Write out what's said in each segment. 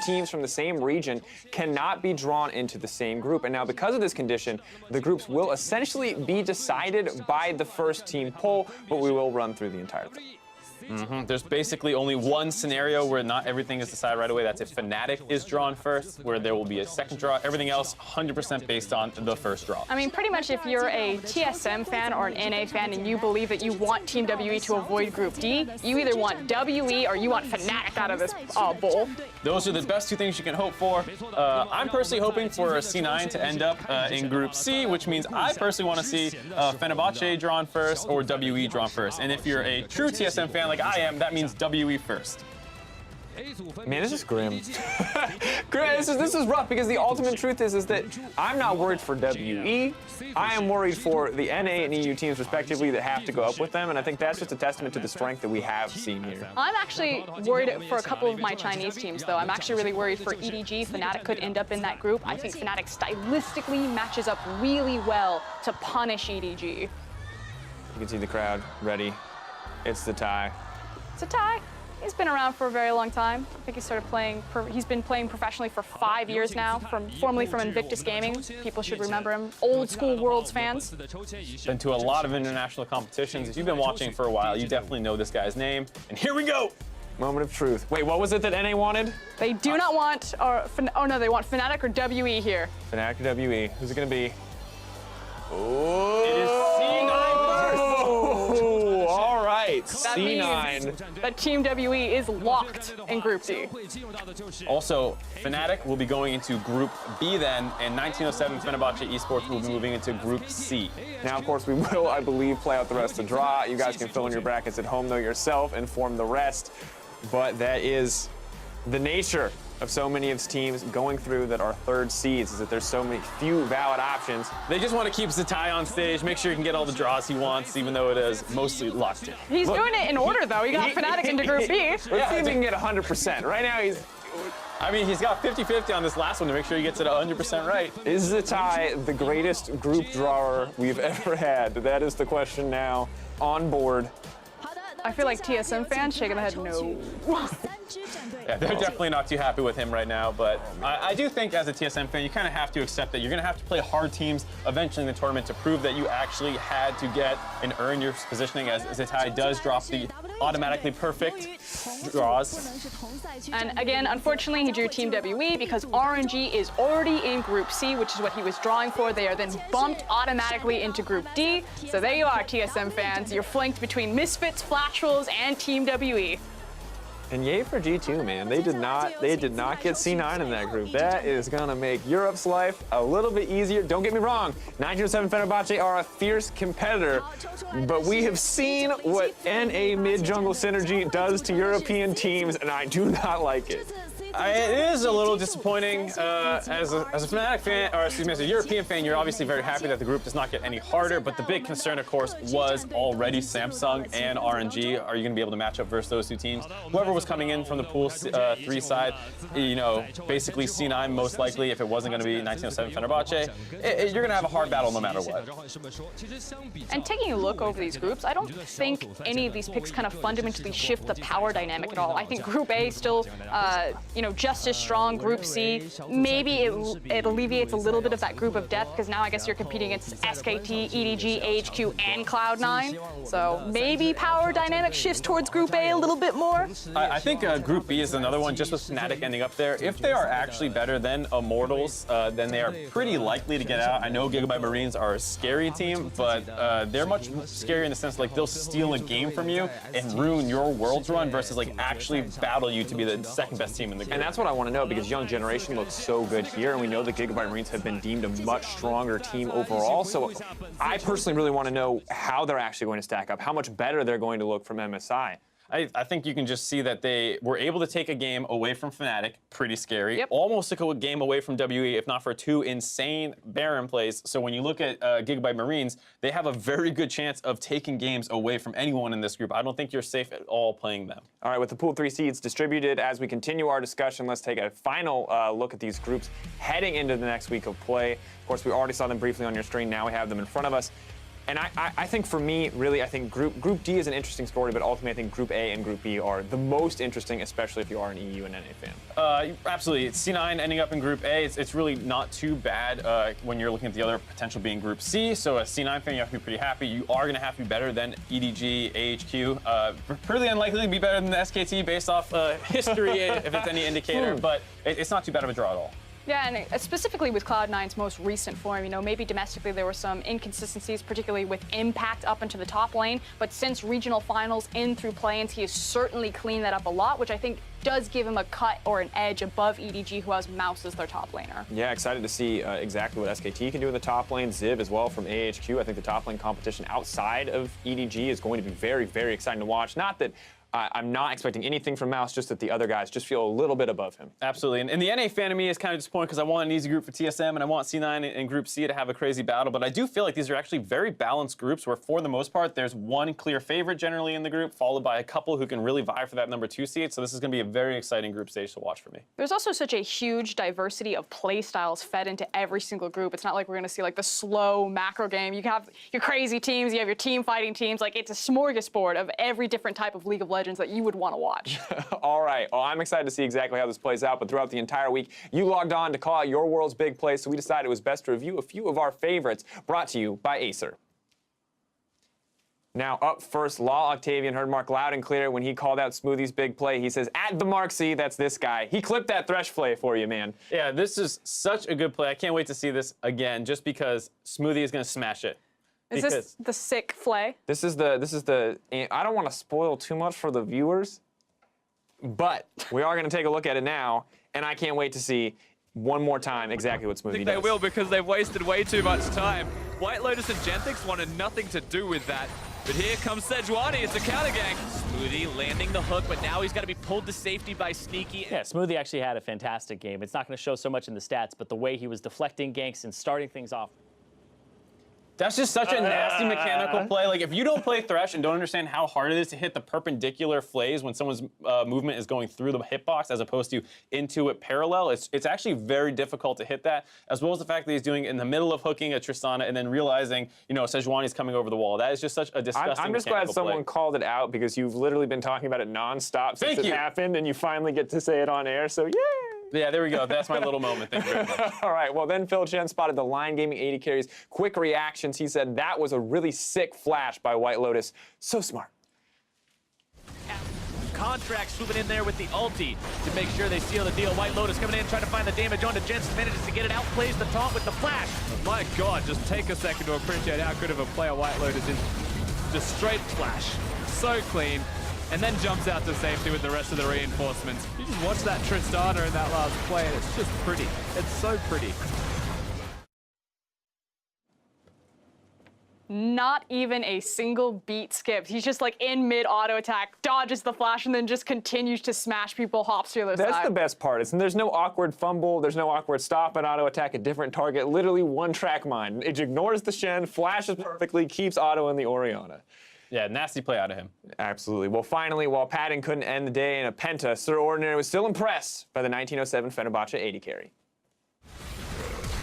teams from the same region cannot be drawn into the same group. And now because of this condition, the groups will essentially be decided by the first team poll, but we will run through the entire thing. There's basically only one scenario where not everything is decided right away. That's if Fnatic is drawn first, where there will be a second draw. Everything else, 100% based on the first draw. I mean, pretty much if you're a TSM fan or an NA fan and you believe that you want Team WE to avoid Group D, you either want WE or you want Fnatic out of this bowl. Those are the best two things you can hope for. I'm personally hoping for C9 to end up in Group C, which means I personally want to see Fenerbahce drawn first or WE drawn first. And if you're a true TSM fan like I am, that means WE first. Man, this is grim. This is rough because the ultimate truth is that I'm not worried for WE. I am worried for the NA and EU teams respectively that have to go up with them, and I think that's just a testament to the strength that we have seen here. I'm actually worried for a couple of my Chinese teams, though. I'm actually really worried for EDG. Fnatic could end up in that group. I think Fnatic stylistically matches up really well to punish EDG. You can see the crowd ready. It's the tie. It's a tie. He's been around for a very long time. I think he started playing, he's been playing professionally for 5 years now, formerly from Invictus Gaming. People should remember him. Old school Worlds fans. Been to a lot of international competitions. If you've been watching for a while, you definitely know this guy's name. And here we go! Moment of truth. Wait, what was it that NA wanted? They do not want, oh no, they want Fnatic or WE here. Fnatic or WE. Who's it gonna be? Oh! It is C9 first! Oh, all right, That C9. means that Team WE is locked in Group D. Also, Fnatic will be going into Group B then, and 1907 Fenerbahce Esports will be moving into Group C. Now, of course, we will, I believe, play out the rest of the draw. You guys can fill in your brackets at home, though, yourself and form the rest. But that is the nature of so many of his teams going through that are third seeds, is that there's so many few valid options. They just want to keep Zatai on stage, make sure he can get all the draws he wants, even though it is mostly locked in. He's doing it in order, though. He got Fnatic into Group B. Let's see if he can get 100%. Right now, he's got 50-50 on this last one to make sure he gets it 100% right. Is Zatai the greatest group drawer we've ever had? That is the question now on board. I feel like TSM fans shaking their head no. Yeah, they're definitely not too happy with him right now, but I do think as a TSM fan, you kind of have to accept that you're going to have to play hard teams eventually in the tournament to prove that you actually had to get and earn your positioning, as Zatai does drop the automatically perfect draws. And again, unfortunately, he drew Team WE because RNG is already in Group C, which is what he was drawing for. They are then bumped automatically into Group D. So there you are, TSM fans. You're flanked between Misfits, Flash Wolves, and Team WE. And yay for G2, man. They did not get C9 in that group. That is gonna make Europe's life a little bit easier. Don't get me wrong, 1907 Fenerbahce are a fierce competitor, but we have seen what NA mid-jungle synergy does to European teams, and I do not like it. It is a little disappointing. As a Fnatic fan, or excuse me, as a European fan, you're obviously very happy that the group does not get any harder, but the big concern, of course, was already Samsung and RNG. Are you going to be able to match up versus those two teams? Whoever was coming in from the pool 3 side, you know, basically C9 most likely, if it wasn't going to be 1907 Fenerbahce, you're going to have a hard battle no matter what. And taking a look over these groups, I don't think any of these picks kind of fundamentally shift the power dynamic at all. I think Group A still, you know, just as strong. Group C, maybe it alleviates a little bit of that group of death, because now I guess you're competing against SKT, EDG, AHQ, and Cloud9. So maybe power dynamic shifts towards Group A a little bit more. I think Group B is another one, just with Fnatic ending up there. If they are actually better than Immortals, then they are pretty likely to get out. I know Gigabyte Marines are a scary team, but they're much scarier in the sense like they'll steal a game from you and ruin your Worlds run versus like actually battle you to be the second best team in the group. And that's what I want to know, because Young Generation looks so good here, and we know the Gigabyte Marines have been deemed a much stronger team overall. So I personally really want to know how they're actually going to stack up, how much better they're going to look from MSI. I think you can just see that they were able to take a game away from Fnatic, pretty scary. Yep. Almost took a game away from WE, if not for 2 insane Baron plays. So when you look at Gigabyte Marines, they have a very good chance of taking games away from anyone in this group. I don't think you're safe at all playing them. All right, with the pool 3 seeds distributed, as we continue our discussion, let's take a final look at these groups heading into the next week of play. Of course, we already saw them briefly on your screen. Now we have them in front of us. And I think for me, really, I think Group D is an interesting story, but ultimately I think Group A and Group B are the most interesting, especially if you are an EU and NA fan. Absolutely. It's C9 ending up in Group A. It's really not too bad when you're looking at the other potential being Group C. So as C9 fan, you have to be pretty happy. You are going to have to be better than EDG, AHQ. Pretty unlikely to be better than the SKT based off history, if it's any indicator, but it's not too bad of a draw at all. Yeah, and specifically with Cloud9's most recent form, you know, maybe domestically there were some inconsistencies, particularly with Impact up into the top lane, but since regional finals in through play-ins, he has certainly cleaned that up a lot, which I think does give him a cut or an edge above EDG, who has Mouse as their top laner. Yeah, excited to see exactly what SKT can do in the top lane. Ziv as well from AHQ. I think the top lane competition outside of EDG is going to be very, very exciting to watch. Not that I'm not expecting anything from Mouse, just that the other guys just feel a little bit above him. Absolutely. And the NA fan of me is kind of disappointed because I want an easy group for TSM and I want C9 and Group C to have a crazy battle. But I do feel like these are actually very balanced groups where, for the most part, there's one clear favorite generally in the group, followed by a couple who can really vie for that number 2 seed. So this is going to be a very exciting group stage to watch for me. There's also such a huge diversity of play styles fed into every single group. It's not like we're going to see like the slow macro game. You have your crazy teams, you have your team fighting teams. Like, it's a smorgasbord of every different type of League of Legends that you would want to watch. All right. Well, I'm excited to see exactly how this plays out, but throughout the entire week, you logged on to call out your world's big plays, so we decided it was best to review a few of our favorites, brought to you by Acer. Now, up first, Law Octavian heard Mark loud and clear when he called out Smoothie's big play. He says, at the Mark C, that's this guy. He clipped that Thresh play for you, man. Yeah, this is such a good play. I can't wait to see this again, just because Smoothie is going to smash it. Is this the sick flay? This is the, I don't want to spoil too much for the viewers, but we are going to take a look at it now, and I can't wait to see one more time exactly what Smoothie does. I think they will, because they've wasted way too much time. White Lotus and Genthix wanted nothing to do with that. But here comes Sejuani, it's a counter gang. Smoothie landing the hook, but now he's got to be pulled to safety by Sneaky. Yeah, Smoothie actually had a fantastic game. It's not going to show so much in the stats, but the way he was deflecting ganks and starting things off. That's just such a nasty mechanical play. Like, if you don't play Thresh and don't understand how hard it is to hit the perpendicular flays when someone's movement is going through the hitbox as opposed to into it parallel, it's actually very difficult to hit that, as well as the fact that he's doing it in the middle of hooking a Tristana and then realizing, you know, Sejuani's coming over the wall. That is just such a disgusting I'm just glad someone play. called it out, because you've literally been talking about it nonstop since it happened, and you finally get to say it on air, so yeah. Yeah, there we go. That's my little moment. Thank you very much. All right, well, then Phil Chen spotted the Line Gaming 80 carries. Quick reactions. He said that was a really sick flash by White Lotus. So smart. Contract swooping in there with the ulti to make sure they seal the deal. White Lotus coming in, trying to find the damage onto Jensen, manages to get it out, plays the taunt with the flash. My God, just take a second to appreciate how good of a player White Lotus is. Just straight flash, so clean, and then jumps out to safety with the rest of the reinforcements. You just watch that Tristana in that last play, and it's just pretty. It's so pretty. Not even a single beat skipped. He's just like in mid auto attack, dodges the flash, and then just continues to smash people, hops to the other side. That's the best part. There's no awkward fumble. There's no awkward stop and auto attack a different target. Literally one track mind. It ignores the Shen, flashes perfectly, keeps auto in the Orianna. Yeah, nasty play out of him. Absolutely. Well, finally, while Patton couldn't end the day in a penta, Sir Ordinary was still impressed by the 1907 Fenerbahce 80 carry.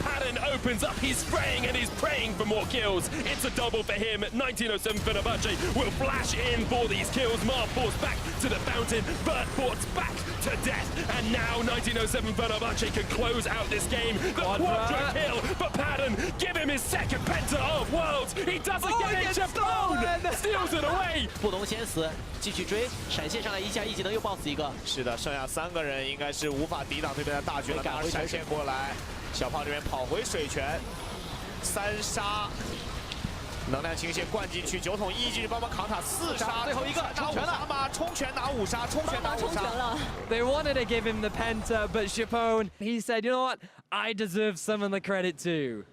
Patton opens up, he's spraying and he's praying for more kills. It's a double for him. 1907 Fenerbahce will flash in for these kills. Marv forced back to the fountain, Bert forced back to death. And now 1907 Fenerbahce can close out this game. The quadra kill for Patton. Give him his second penta of worlds. He does it again, Japone steals it away. 不容先死，继续追，闪现上来一下，一技能又 boss 一个。是的，剩下3个人应该是无法抵挡对面的大军了。赶快闪现过来，小胖这边跑回水泉，3杀，能量倾泻灌进去，9桶一继续帮忙扛塔，4杀，最后一个拿5杀吗？冲拳拿5杀，冲拳拿5杀。 They wanted to give him the penta, but Chapone, he said, you know what? I deserve some of the credit too.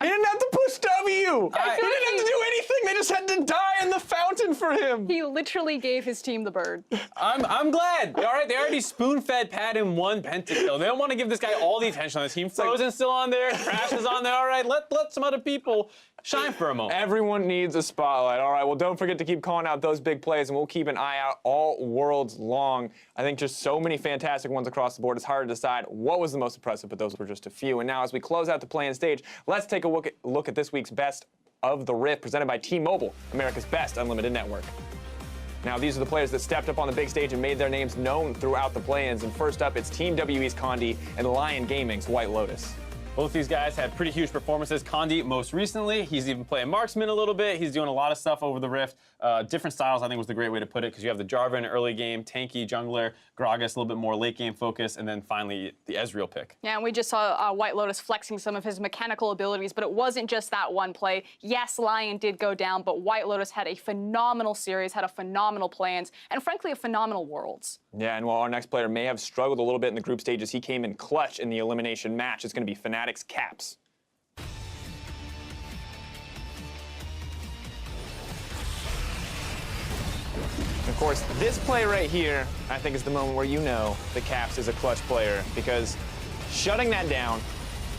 He didn't have to push W! He didn't have to do anything! They just had to die in the fountain for him! He literally gave his team the bird. I'm glad. All right, they already spoon-fed Patton 1 pentakill. They don't want to give this guy all the attention on the team. Frozen's still on there, Crash is on there. All right, let some other people shine for a moment. Everyone needs a spotlight. All right, well, don't forget to keep calling out those big plays, and we'll keep an eye out all worlds long. I think just so many fantastic ones across the board. It's hard to decide what was the most impressive, but those were just a few. And now, as we close out the play-in stage, let's take a look at this week's best of the Rift, presented by T-Mobile, America's best unlimited network. Now, these are the players that stepped up on the big stage and made their names known throughout the play-ins. And first up, it's Team WE's Condi and Lion Gaming's White Lotus. Both these guys had pretty huge performances. Condi, most recently, he's even playing marksman a little bit. He's doing a lot of stuff over the Rift. Different styles, I think, was the great way to put it, because you have the Jarvan early game, tanky jungler, Gragas a little bit more late game focus, and then finally the Ezreal pick. Yeah, and we just saw White Lotus flexing some of his mechanical abilities, but it wasn't just that one play. Yes, Lion did go down, but White Lotus had a phenomenal series, had a phenomenal plans, and frankly, a phenomenal Worlds. Yeah, and while our next player may have struggled a little bit in the group stages, he came in clutch in the elimination match. It's going to be Fnatic's Caps. Of course, this play right here, I think, is the moment where you know the Caps is a clutch player, because shutting that down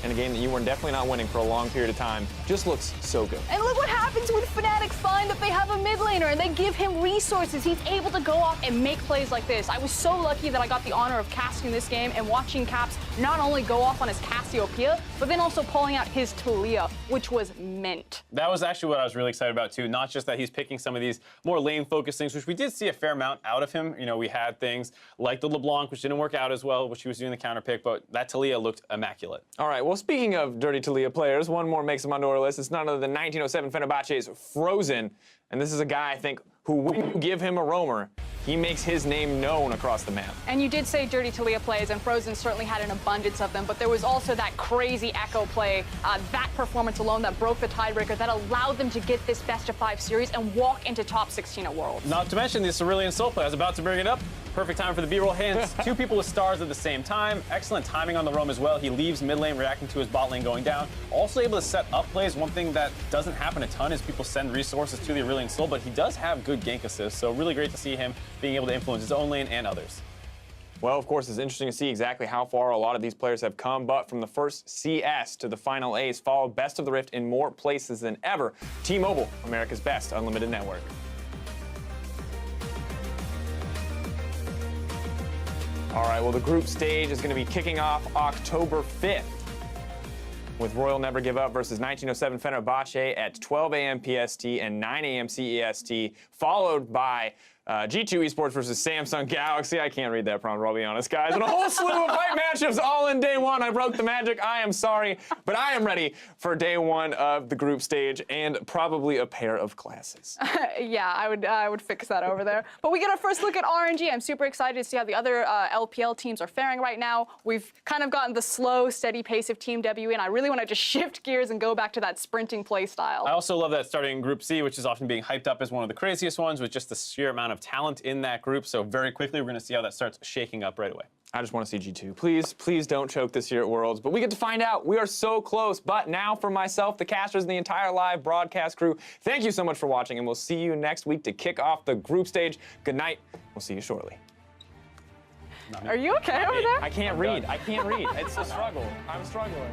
in a game that you were definitely not winning for a long period of time just looks so good. And look what happens when Fnatic find that they have a mid laner and they give him resources. He's able to go off and make plays like this. I was so lucky that I got the honor of casting this game and watching Caps not only go off on his Cassiopeia, but then also pulling out his Talia, which was mint. That was actually what I was really excited about, too. Not just that he's picking some of these more lane-focused things, which we did see a fair amount out of him. You know, we had things like the LeBlanc, which didn't work out as well, which he was doing the counter pick, but that Talia looked immaculate. All right, well, speaking of dirty Talia players, one more makes him onto our list. It's none other than 1907 Fenerbahce's Frozen. And this is a guy, I think, who, when you give him a roamer, he makes his name known across the map. And you did say dirty Talia plays, and Frozen certainly had an abundance of them, but there was also that crazy Echo play, that performance alone that broke the tiebreaker, that allowed them to get this best-of-5 series and walk into top 16 at Worlds. Not to mention the Cerulean Soul play. I was about to bring it up. Perfect time for the B-roll hands. Two people with stars at the same time. Excellent timing on the roam as well. He leaves mid lane reacting to his bot lane going down. Also able to set up plays. One thing that doesn't happen a ton is people send resources to the Aurelion Soul, but he does have good gank assists, so really great to see him being able to influence his own lane and others. Well, of course, it's interesting to see exactly how far a lot of these players have come, but from the first CS to the final A's, followed Best of the Rift in more places than ever. T-Mobile, America's best unlimited network. All right, well, the group stage is going to be kicking off October 5th with Royal Never Give Up versus 1907 Fenerbahce at 12 a.m. PST and 9 a.m. CEST, followed by G2 Esports versus Samsung Galaxy. I can't read that prompt, I'll be honest, guys. And a whole slew of fight matchups all in day one. I broke the magic. I am sorry, but I am ready for day one of the group stage and probably a pair of glasses. Yeah, I would fix that over there. But we get our first look at RNG. I'm super excited to see how the other LPL teams are faring right now. We've kind of gotten the slow, steady pace of Team WE, and I really want to just shift gears and go back to that sprinting play style. I also love that starting Group C, which is often being hyped up as one of the craziest ones, with just the sheer amount of talent in that group. So very quickly, we're going to see how that starts shaking up right away. I just want to see G2. Please, please don't choke this year at Worlds. But we get to find out. We are so close. But now for myself, the casters, and the entire live broadcast crew, thank you so much for watching, and we'll see you next week to kick off the group stage. Good night. We'll see you shortly. Are you okay over there? I can't read. I can't read. It's a struggle. I'm struggling.